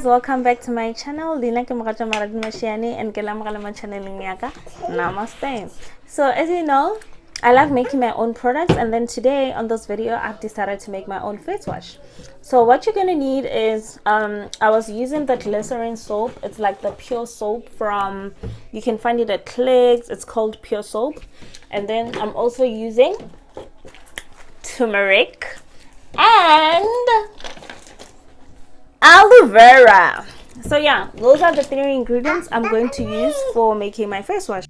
guys, welcome back to my channel. Lina ke mogatsa maradi mashiane and ke lamogela mo channeleng ya ka Namaste. So as you know, I love making my own products, and then today on this video I've decided to make my own face wash. So what you're gonna need is I was using the glycerin soap. It's like the pure soap from, you can find it at Clicks. It's called pure soap. And then I'm also using turmeric and aloe vera. So yeah, those are the 3 ingredients I'm going to use for making my face wash.